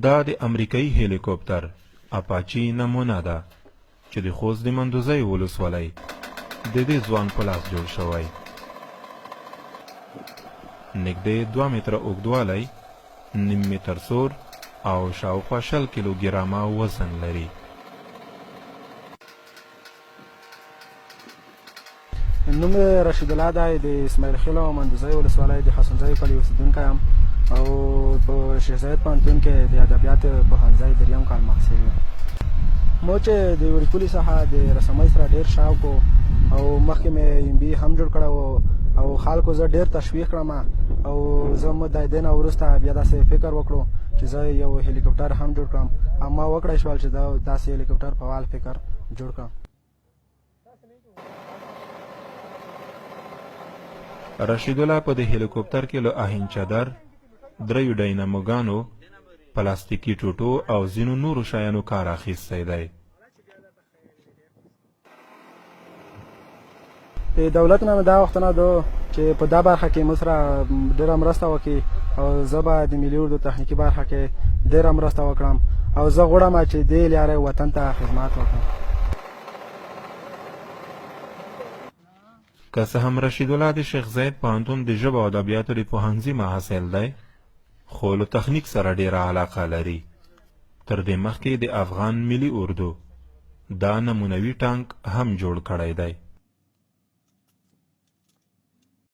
دا د امریکایي هلیکوپټر اپاچي نمونه ده چې د خوست د مندوزۍ ولسوالۍ د دې ځوان په لاس جوړ شوی. نږدې 2 متره اوږدوالی، 1.5 متر سور او شاوخوا 20 کیلوګرامه وزن لري. نوم رشید الله دی، د اسماعیل خیل او مندوزۍ ولسوالۍ د حسنځای کلي اوسېدونکی یم او په شیخ زاید پوهنتون کې د ادبیات پوهنځی دریم کال محصل یم. مو چې د وړکولي څخه د رسامۍ سره ډېر شوق و او مخکې مې MBA هم جوړ کړی و او خلکو زه ډېر تشویق کړم او زه مو د دې نه وروسته بیا داسې فکر وکړو چې زه یو هلیکوپټر هم جوړ کړم او ما وکړی شول چې داسې هلیکوپټر په وال فکر جوړ کړم. رشید الله په د هلیکوپټر کې له آهن چادر، 3 ډایناموګانو، پلاستیکي ټوټو او ځینو نورو شیانو کار اخیستی دی. دولت نه دا غوښتنه ده چې په دا برخه کې موږ سره ډېره مرسته وکړي او زه به د ملي اردو تخنیکي برخه کې ډېره مرسته وکړم او زه غواړم چې دې لارې وطن ته خدمت وکړم. که څه هم رشید الله د شیخ زاید پوهنتون د ژبو او ادبیاتو د پوهنځي محصل دی، خو له تخنیک سره ډېره علاقه لري. تر دې مخکې د افغان ملي اردو دا نمونوي ټانک هم جوړ کړی دی.